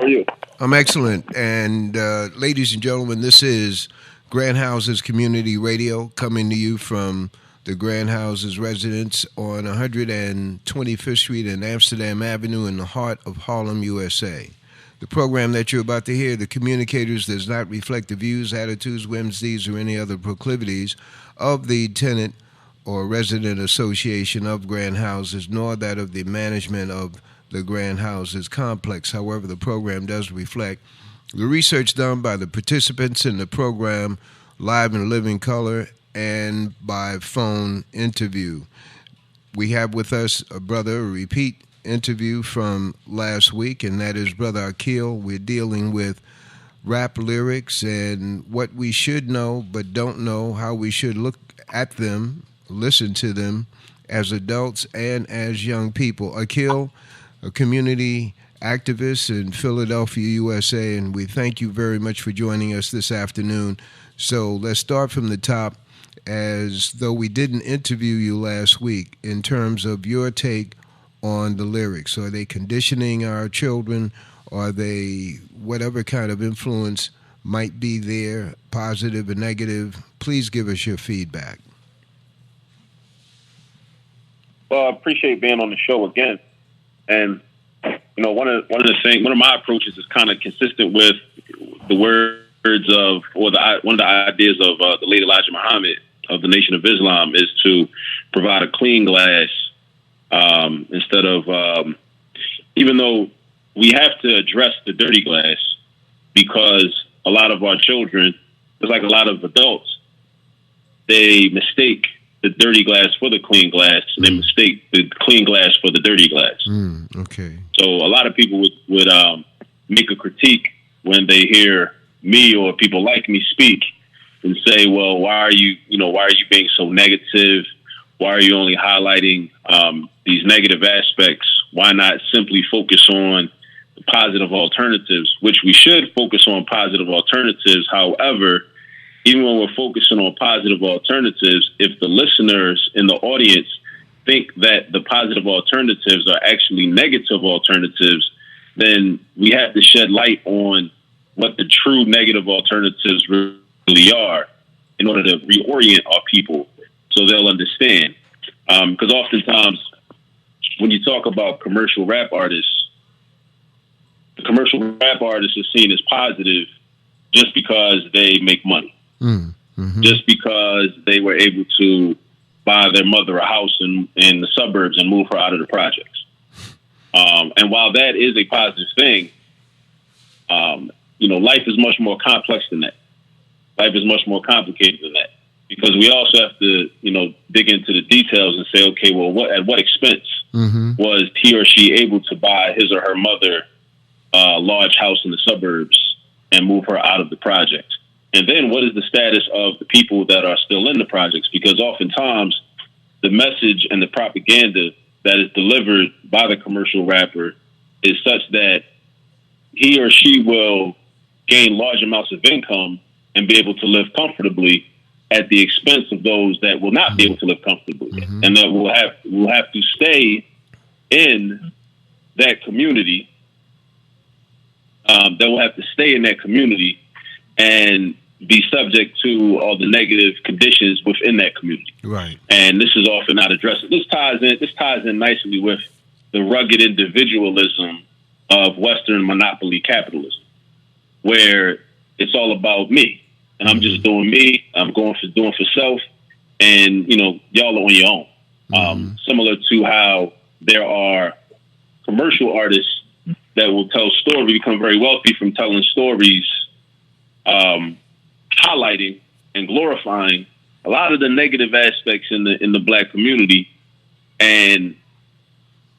are you? I'm excellent. And ladies and gentlemen, this is Grand Houses Community Radio coming to you from the Grand Houses residence on 125th Street and Amsterdam Avenue in the heart of Harlem, USA. The program that you're about to hear, The Communicators, does not reflect the views, attitudes, whims, deeds, or any other proclivities of the tenant or resident association of Grand Houses, nor that of the management of the Grand Houses complex. However, the program does reflect the research done by the participants in the program, live in living color and by phone interview. We have with us a repeat interview from last week, and that is Brother Akil. We're dealing with rap lyrics and what we should know but don't know, how we should look at them, listen to them as adults and as young people. Akil, a community activist in Philadelphia, USA, and we thank you very much for joining us this afternoon. So let's start from the top, as though we didn't interview you last week, in terms of your take on the lyrics. Are they conditioning our children? Are they whatever kind of influence might be there, positive or negative? Please give us your feedback. Well, I appreciate being on the show again. And one of my approaches is kind of consistent with the words of, or one of the ideas of the late Elijah Muhammad of the Nation of Islam, is to provide a clean glass instead of, even though we have to address the dirty glass, because a lot of our children, just like a lot of adults, they mistake the dirty glass for the clean glass, and they mistake the clean glass for the dirty glass. Okay. So a lot of people would make a critique when they hear me or people like me speak and say, well, why are you being so negative? Why are you only highlighting these negative aspects? Why not simply focus on the positive alternatives, which we should focus on positive alternatives. However, even when we're focusing on positive alternatives, if the listeners in the audience think that the positive alternatives are actually negative alternatives, then we have to shed light on what the true negative alternatives really are in order to reorient our people so they'll understand. Because oftentimes when you talk about commercial rap artists, the commercial rap artist is seen as positive just because they make money. Just because they were able to buy their mother a house in the suburbs and move her out of the projects. And while that is a positive thing, life is much more complex than that. Life is much more complicated than that, because we also have to, dig into the details and say, okay, well, at what expense was he or she able to buy his or her mother a large house in the suburbs and move her out of the project? And then what is the status of the people that are still in the projects? Because oftentimes the message and the propaganda that is delivered by the commercial rapper is such that he or she will gain large amounts of income and be able to live comfortably at the expense of those that will not be able to live comfortably, and that will have to stay in that community. That will have to stay in that community and be subject to all the negative conditions within that community. Right. And this is often not addressed. This ties in nicely with the rugged individualism of Western monopoly capitalism, where it's all about me, and I'm just doing me. I'm doing for self, and y'all are on your own. Similar to how there are commercial artists that will tell stories, become very wealthy from telling stories, highlighting and glorifying a lot of the negative aspects in the Black community,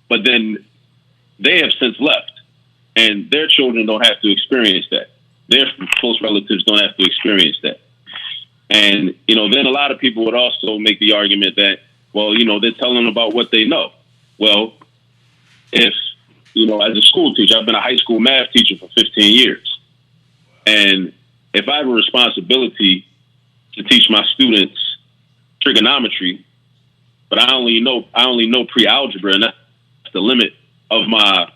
but then they have since left, and their children don't have to experience that. Their close relatives don't have to experience that. And then a lot of people would also make the argument that, well, they're telling about what they know. Well, if as a school teacher, I've been a high school math teacher for 15 years. And if I have a responsibility to teach my students trigonometry, but I only know pre-algebra, and that's the limit of my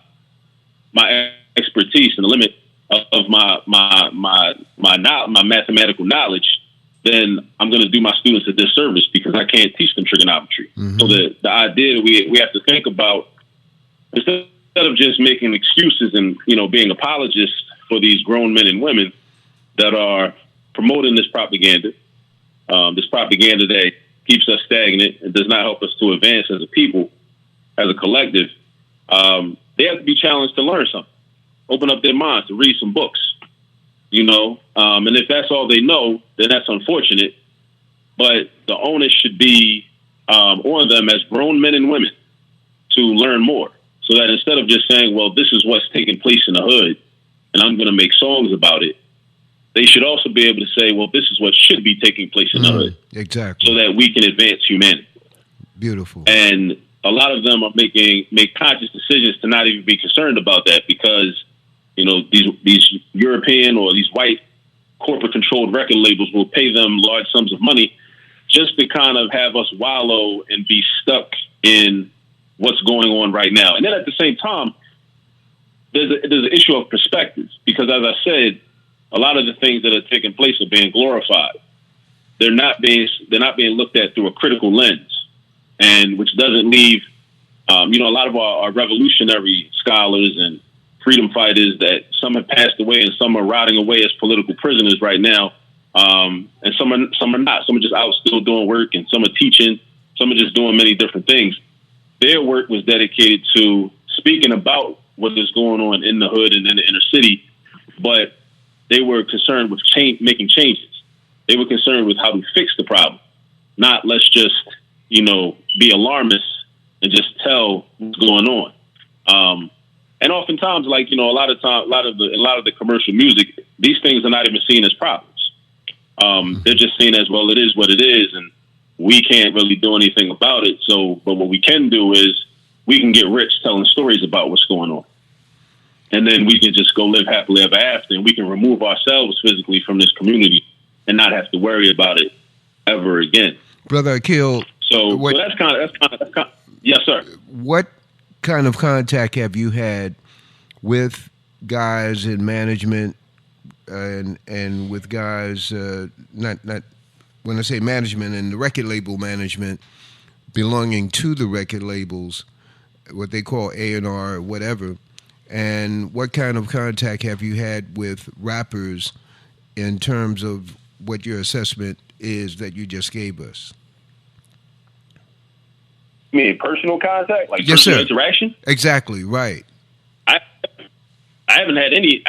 expertise and the limit of my mathematical knowledge, then I'm going to do my students a disservice because I can't teach them trigonometry. Mm-hmm. So the idea that we have to think about, instead of just making excuses and, being apologists for these grown men and women that are promoting this propaganda that keeps us stagnant and does not help us to advance as a people, as a collective, they have to be challenged to learn something, open up their minds, to read some books, and if that's all they know, then that's unfortunate. But the onus should be on them as grown men and women to learn more, so that instead of just saying, well, this is what's taking place in the hood and I'm going to make songs about it, they should also be able to say, well, this is what should be taking place in the hood. Exactly. So that we can advance humanity. Beautiful. And a lot of them are make conscious decisions to not even be concerned about that because, these European or these white corporate controlled record labels will pay them large sums of money just to kind of have us wallow and be stuck in what's going on right now. And then at the same time, there's an issue of perspective because, as I said, a lot of the things that are taking place are being glorified. They're not being looked at through a critical lens, and which doesn't leave, a lot of our revolutionary scholars and freedom fighters that some have passed away and some are rotting away as political prisoners right now, and some are not. Some are just out still doing work, and some are teaching. Some are just doing many different things. Their work was dedicated to speaking about what is going on in the hood and in the inner city, but they were concerned with making changes. They were concerned with how to fix the problem, not let's just, be alarmists and just tell what's going on. And oftentimes, like, a lot of the commercial music, these things are not even seen as problems. They're just seen as, well, it is what it is, and we can't really do anything about it. But what we can do is we can get rich telling stories about what's going on. And then we can just go live happily ever after, and we can remove ourselves physically from this community and not have to worry about it ever again. Brother Akil. So that's kind of, yes, sir. What kind of contact have you had with guys in management and with guys, not when I say management and the record label management belonging to the record labels, what they call A&R or whatever, and what kind of contact have you had with rappers in terms of what your assessment is that you just gave us? You mean personal contact, like yes, personal sir. Interaction? Exactly, right. I haven't had any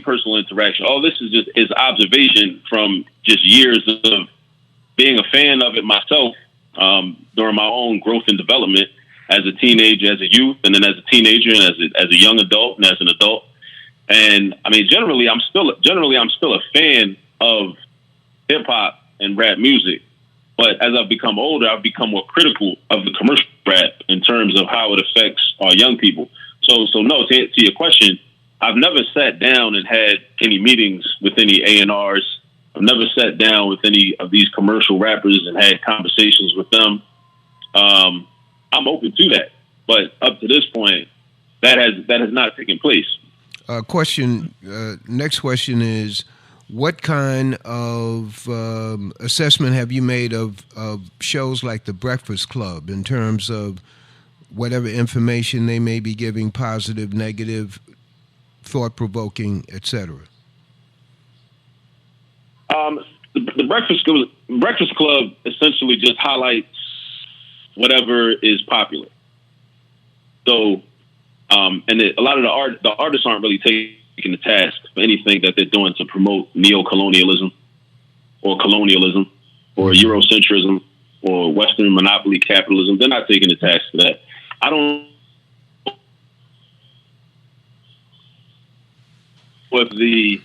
personal interaction. All this is observation from just years of being a fan of it myself during my own growth and development as a teenager, as a youth, and then as a teenager, and as a young adult, and as an adult. And I mean, generally, I'm still a fan of hip hop and rap music. But as I've become older, I've become more critical of the commercial rap in terms of how it affects our young people. So no, to your question, I've never sat down and had any meetings with any A&Rs. I've never sat down with any of these commercial rappers and had conversations with them. I'm open to that, but up to this point, that has not taken place. Next question is, what kind of assessment have you made of shows like The Breakfast Club in terms of whatever information they may be giving, positive, negative, thought-provoking, etc.? The Breakfast Club essentially just highlights whatever is popular. So, a lot of the artists aren't really taking the task for anything that they're doing to promote neo-colonialism or colonialism or Eurocentrism or Western monopoly capitalism. They're not taking the task for that. I don't what the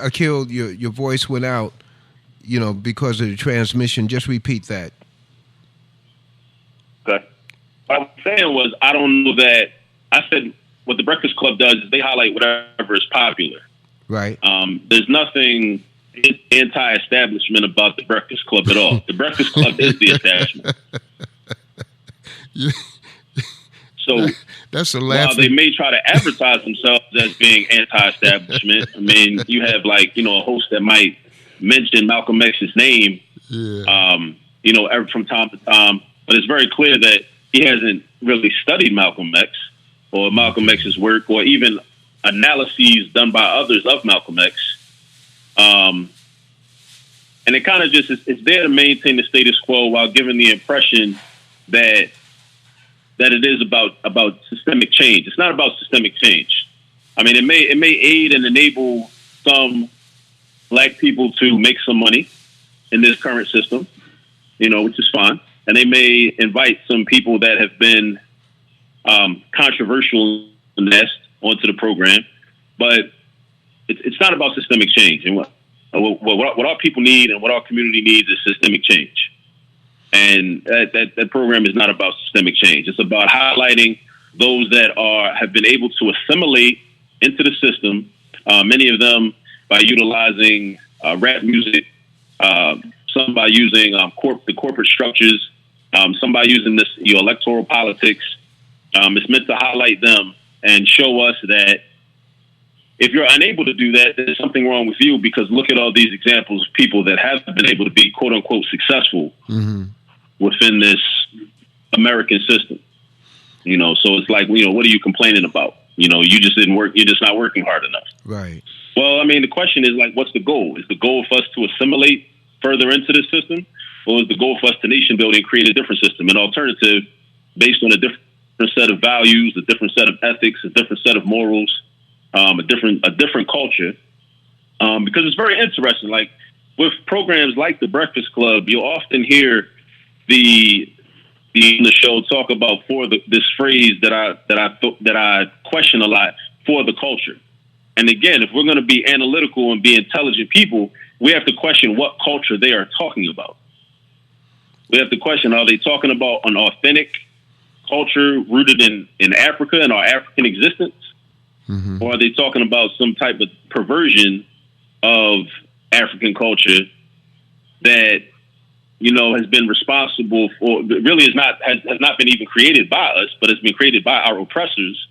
Akil, your voice went out, because of the transmission. Just repeat that. Okay. What I was saying was, I don't know that. I said what the Breakfast Club does is they highlight whatever is popular. Right. There's nothing anti-establishment about the Breakfast Club at all. The Breakfast Club is the establishment. So that's a while they may try to advertise themselves as being anti-establishment, I mean, you have a host that might mention Malcolm X's name, from time to time, but it's very clear that he hasn't really studied Malcolm X or Malcolm X's work or even analyses done by others of Malcolm X. And it kind of just it's there to maintain the status quo while giving the impression that it is about systemic change. It's not about systemic change. I mean, it may aid and enable some black people to make some money in this current system, which is fine. And they may invite some people that have been controversial onto the program, but it's not about systemic change. And what our people need and what our community needs is systemic change. And that program is not about systemic change. It's about highlighting those that have been able to assimilate into the system. Many of them by utilizing rap music, some by using the corporate structures, some by using this electoral politics. It's meant to highlight them and show us that if you're unable to do that, there's something wrong with you, because look at all these examples of people that have been able to be quote unquote successful within this American system. So it's like, what are you complaining about? You just didn't work. You're just not working hard enough. Right. Well, I mean, the question is what's the goal? Is the goal for us to assimilate further into the system, or is the goal for us to nation build and create a different system, an alternative based on a different set of values, a different set of ethics, a different set of morals, a different culture? Because it's very interesting. Like with programs like the Breakfast Club, you'll often hear the show talk about this phrase that I question a lot, for the culture. And again, if we're going to be analytical and be intelligent people, we have to question what culture they are talking about. We have to question, are they talking about an authentic culture rooted in Africa and our African existence? Or are they talking about some type of perversion of African culture that, has been responsible for, really has not been even created by us, but has been created by our oppressors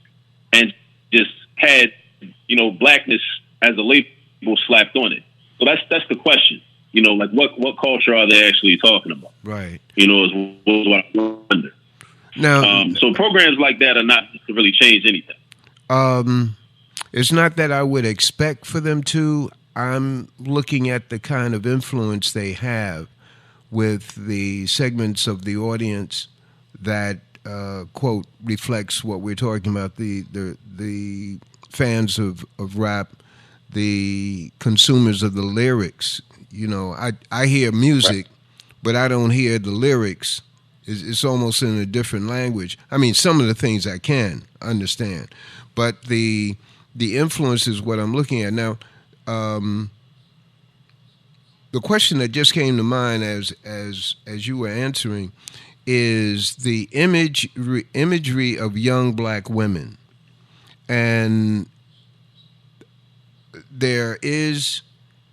and just had, blackness as a label slapped on it. So that's the question. What culture are they actually talking about? Right. Is what I wonder. Now, so programs like that are not to really change anything. It's not that I would expect for them to. I'm looking at the kind of influence they have with the segments of the audience that quote reflects what we're talking about, the fans of rap, the consumers of the lyrics. I hear music, but I don't hear the lyrics. It's almost in a different language. I mean, some of the things I can understand, but the influence is what I'm looking at now. The question that just came to mind as you were answering is the imagery of young black women, and there is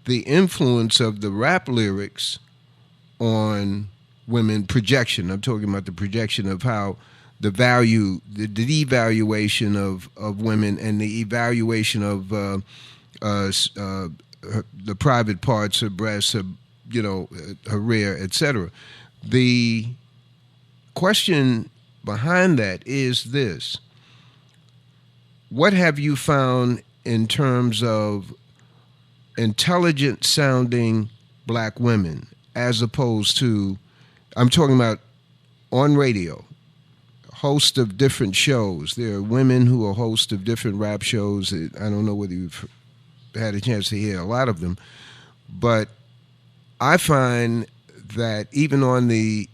the influence of the rap lyrics on women projection. I'm talking about the projection of how the devaluation of women and the evaluation of the private parts, her breasts, her rear, etc. The question behind that is this: what have you found in terms of intelligent sounding black women, as opposed to, I'm talking about on radio, host of different shows. There are women who are hosts of different rap shows. I don't know whether you've had a chance to hear a lot of them, but I find that even on the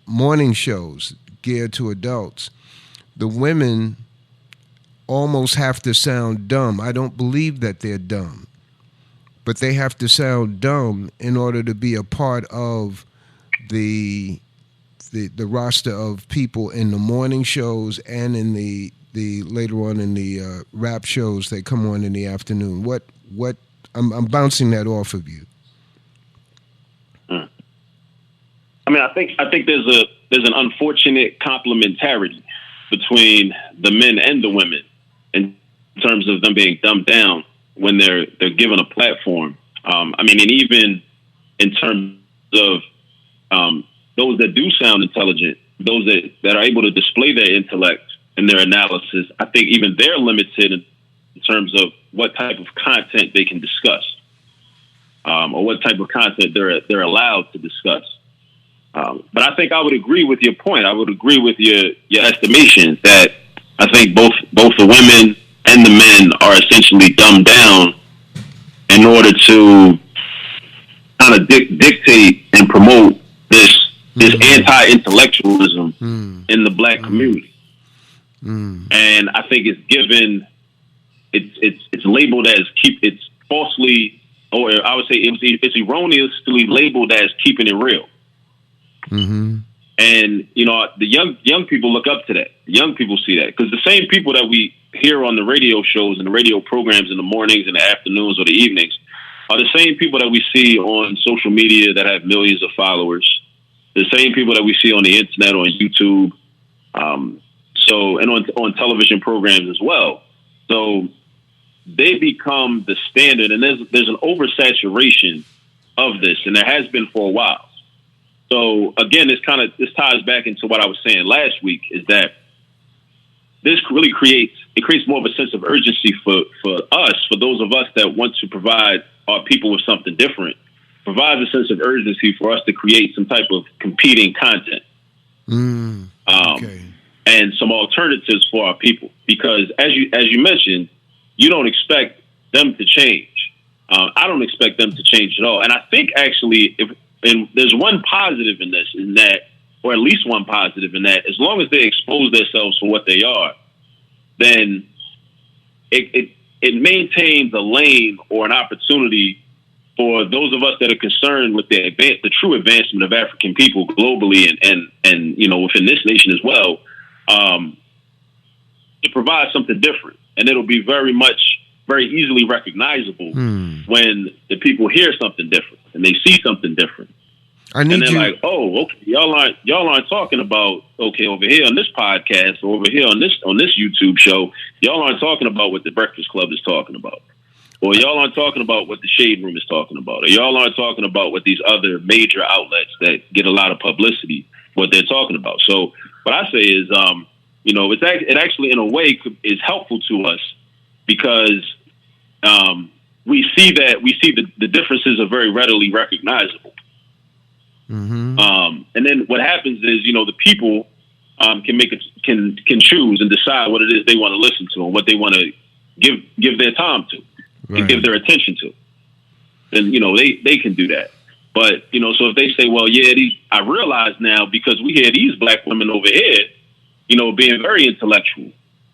morning shows geared to adults, the women almost have to sound dumb. I don't believe that they're dumb, but they have to sound dumb in order to be a part of the roster of people in the morning shows and in the later on in the rap shows that come on in the afternoon. What I'm bouncing that off of you. I mean, I think there's an unfortunate complementarity between the men and the women in terms of them being dumbed down when they're given a platform. I mean, and even in terms of those that do sound intelligent, those that are able to display their intellect and their analysis, I think even they're limited in terms of what type of content they can discuss, or what type of content they're allowed to discuss. But I think I would agree with your point. I would agree with your estimation that I think both the women and the men are essentially dumbed down in order to kind of dictate and promote this anti-intellectualism in the black community. And I think it's given, it's labeled as it's falsely, or I would say it's erroneously labeled as keeping it real. And the young people look up to that. The young people see that, because the same people that we hear on the radio shows and the radio programs in the mornings and the afternoons or the evenings are the same people that we see on social media that have millions of followers. The same people that we see on the internet, on YouTube, and on television programs as well. So they become the standard, and there's an oversaturation of this, and there has been for a while. So again, this ties back into what I was saying last week, is that this really creates more of a sense of urgency for us, for those of us that want to provide our people with something different. Provides a sense of urgency for us to create some type of competing content, and some alternatives for our people. Because as you mentioned, you don't expect them to change. I don't expect them to change at all. And I think actually, and there's one positive in this, in that, or at least one positive in that, as long as they expose themselves for what they are, then it maintains a lane or an opportunity for those of us that are concerned with the true advancement of African people globally and within this nation as well, to provide something different. And it'll be very easily recognizable when the people hear something different and they see something different. And they're like, oh, okay, y'all aren't talking about, okay, over here on this podcast or over here on this YouTube show, y'all aren't talking about what the Breakfast Club is talking about. Or y'all aren't talking about what the Shade Room is talking about. Or y'all aren't talking about what these other major outlets that get a lot of publicity, what they're talking about. So what I say is, it actually in a way is helpful to us, because we see the differences are very readily recognizable. And then what happens is, the people can choose and decide what it is they want to listen to and what they want to give their time to. And give their attention to. And, they can do that. But, so if they say, well, yeah, I realize now, because we hear these black women over here, being very intellectual,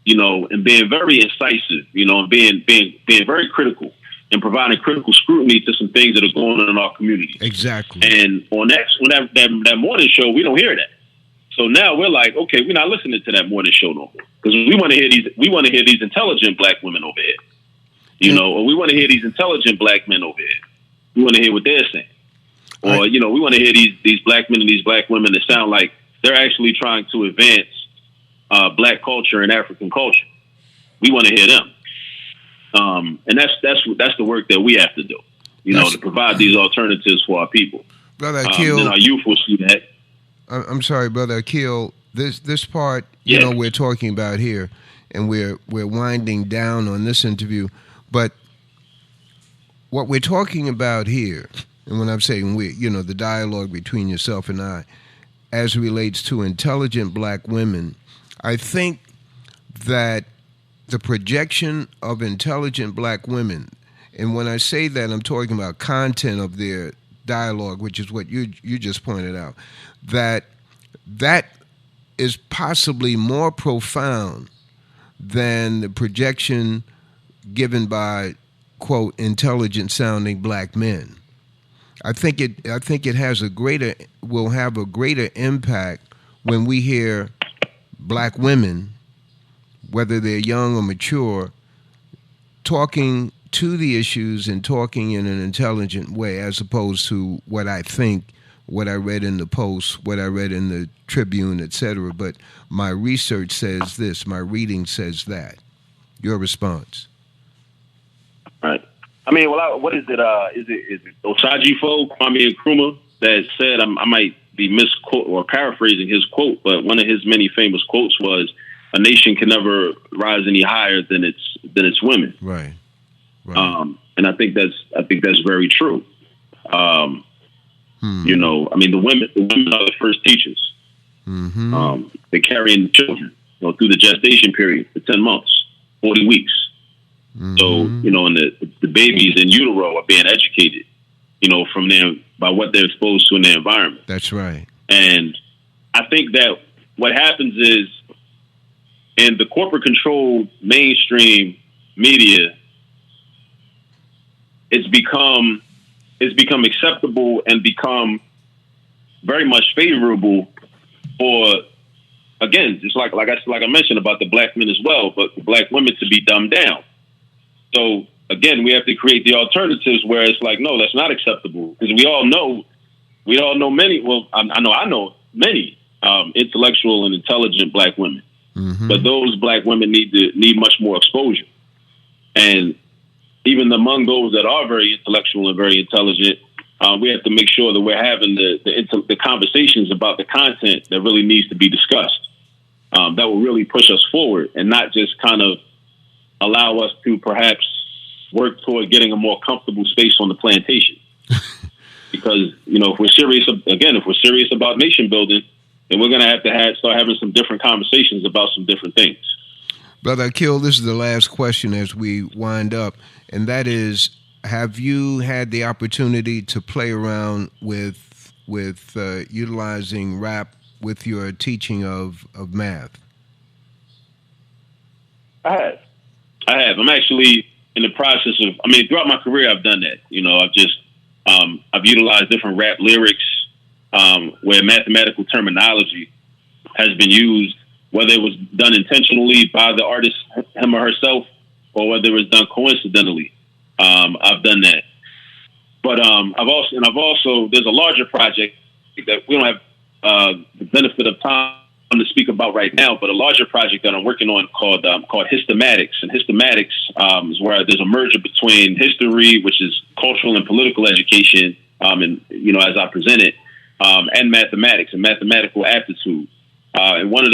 and being very incisive, and being very critical and providing critical scrutiny to some things that are going on in our community. Exactly. And on that morning show, we don't hear that. So now we're like, okay, we're not listening to that morning show no more, because we want to hear these intelligent black women over here. Or we want to hear these intelligent black men over here. We want to hear what they're saying. Or, we want to hear these black men and these black women that sound like they're actually trying to advance black culture and African culture. We want to hear them. And that's the work that we have to do, to provide these alternatives for our people. Brother Akil, and our youth will see that. I'm sorry, Brother Akil, this part, we're talking about here, and we're winding down on this interview. But what we're talking about here, and when I'm saying we, the dialogue between yourself and I, as it relates to intelligent black women, I think that the projection of intelligent black women, and when I say that, I'm talking about content of their dialogue, which is what you just pointed out, that is possibly more profound than the projection given by, quote, intelligent sounding black men. I think it will have a greater impact when we hear black women, whether they're young or mature, talking to the issues and talking in an intelligent way, as opposed to what I think what I read in the Post, what I read in the Tribune, etc. But my research says this, my reading says that. Your response? Right. I mean, well, what is it? Is it Osajifo, Kwame Nkrumah, that said, I might be misquote or paraphrasing his quote, but one of his many famous quotes was, "A nation can never rise any higher than its women." Right. Right. And I think that's very true. You know, I mean, the women are the first teachers. Mm-hmm. They're carrying the children, you know, through the gestation period for 10 months, 40 weeks. Mm-hmm. So, you know, and the babies in utero are being educated, you know, from them by what they're exposed to in their environment. That's right. And I think that what happens is in the corporate controlled mainstream media, it's become acceptable and become very much favorable for, again, just like I mentioned about the black men as well, but the black women to be dumbed down. So again, we have to create the alternatives where it's like, no, that's not acceptable, because we all know many. Well, I know many intellectual and intelligent black women, but those black women need much more exposure. And even among those that are very intellectual and very intelligent, we have to make sure that we're having the conversations about the content that really needs to be discussed. That will really push us forward and not just kind of allow us to perhaps work toward getting a more comfortable space on the plantation. Because, you know, if we're serious about nation building, then we're going to have to start having some different conversations about some different things. Brother Akil, this is the last question as we wind up, and that is, have you had the opportunity to play around with utilizing rap with your teaching of math? I have. I'm actually in the process of, throughout my career, I've done that. You know, I've utilized different rap lyrics where mathematical terminology has been used, whether it was done intentionally by the artist, him or herself, or whether it was done coincidentally. I've done that. But I've also, there's a larger project that we don't have the benefit of time to speak about right now, but a larger project that I'm working on called Hystematics. And Hystematics is where there's a merger between history, which is cultural and political education, and, you know, as I present it, and mathematics and mathematical aptitude. And one of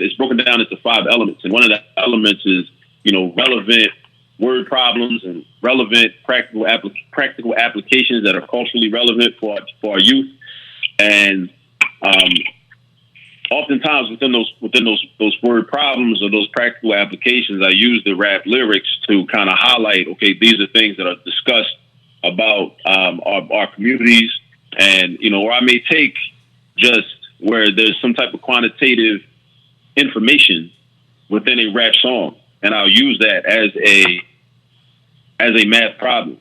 it's broken down into 5 elements. And one of the elements is, you know, relevant word problems and relevant practical applications that are culturally relevant for our youth. And oftentimes within those word problems or those practical applications, I use the rap lyrics to kind of highlight, okay, these are things that are discussed about our communities, and, you know, or I may take just where there's some type of quantitative information within a rap song, and I'll use that as a math problem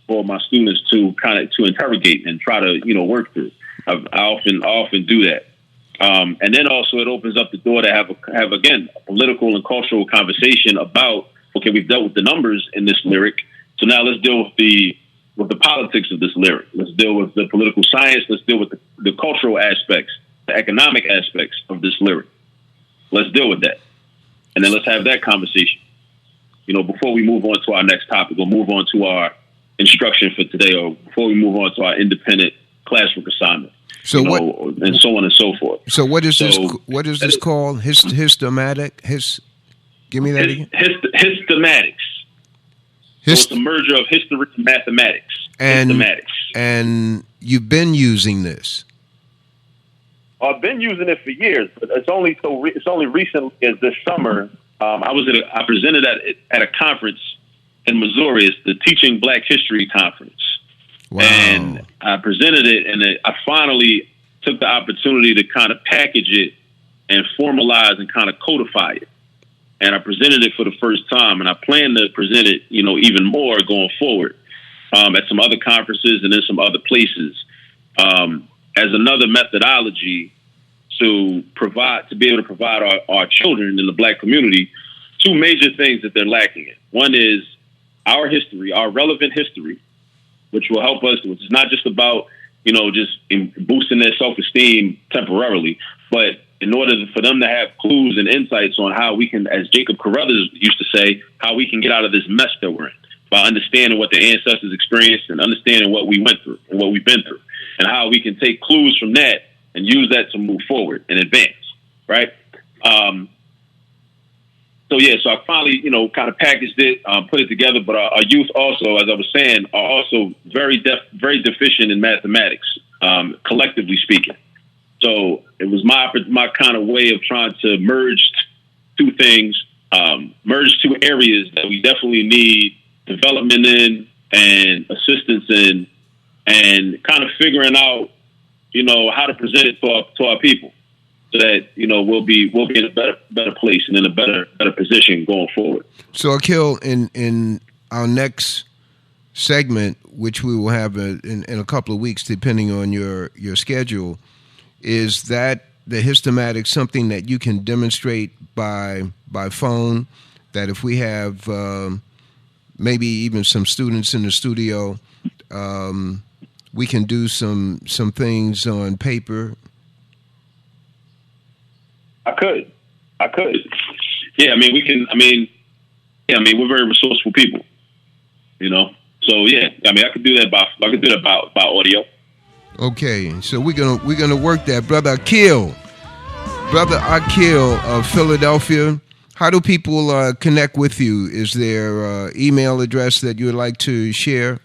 for my students to interrogate and try to, you know, work through. I often do that. And then also it opens up the door to have again, a political and cultural conversation about, okay, we've dealt with the numbers in this lyric, so now let's deal with the politics of this lyric. Let's deal with the political science. Let's deal with the cultural aspects, the economic aspects of this lyric. Let's deal with that. And then let's have that conversation. You know, before we move on to our next topic, we'll move on to our instruction for today, or before we move on to our independent classwork assignment. So and so on and so forth. So what is this? What is this called? Hystematic? Give me that again. Hystematics. So it's a merger of history and mathematics. Hystematics. And you've been using this. I've been using it for years, but it's only recently as this summer. I presented at a conference in Missouri. It's the Teaching Black History Conference. Wow. And I presented it, and I finally took the opportunity to kind of package it and formalize and kind of codify it. And I presented it for the first time, and I plan to present it, you know, even more going forward at some other conferences and in some other places as another methodology to be able to provide our children in the Black community 2 major things that they're lacking in. One is our history, our relevant history, which will help us, which is not just about just boosting their self-esteem temporarily. But in order for them to have clues and insights on how we can, as Jacob Carruthers used to say, how we can get out of this mess that we're in by understanding what the ancestors experienced and understanding what we went through and what we've been through, and how we can take clues from that and use that to move forward and advance, right? So I finally, kind of packaged it, put it together. But our youth also, as I was saying, are also very deficient in mathematics, collectively speaking. So it was my kind of way of trying to merge two things, merge two areas that we definitely need development in and assistance in, and kind of figuring out, how to present it to our people, so that we'll be in a better place and in a better position going forward. So, Akil, in our next segment, which we will have in a couple of weeks, depending on your schedule, is that the hystematics something that you can demonstrate by phone? That if we have maybe even some students in the studio, we can do some things on paper. I could. Yeah, we can. We're very resourceful people, So yeah, I could do that by audio. Okay, so we're gonna work that, brother Akil of Philadelphia. How do people connect with you? Is there email address that you would like to share?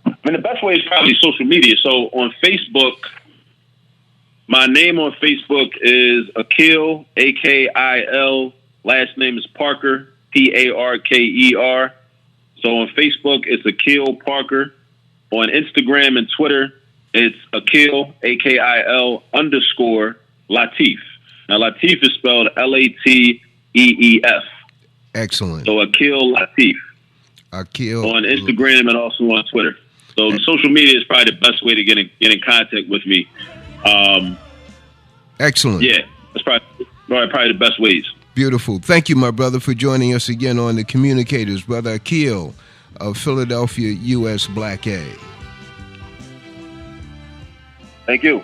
The best way is probably social media. So on Facebook, my name on Facebook is Akil, Akil. Last name is Parker, Parker. So on Facebook, it's Akil Parker. On Instagram and Twitter, it's Akil, Akil _Lateef. Now, Lateef is spelled Lateef. Excellent. So Akil Lateef. Akil. On Instagram and also on Twitter. So social media is probably the best way to get in contact with me. Excellent. Yeah, that's probably the best ways. Beautiful. Thank you, my brother, for joining us again on The Communicators. Brother Akil of Philadelphia, U.S. Black A. Thank you.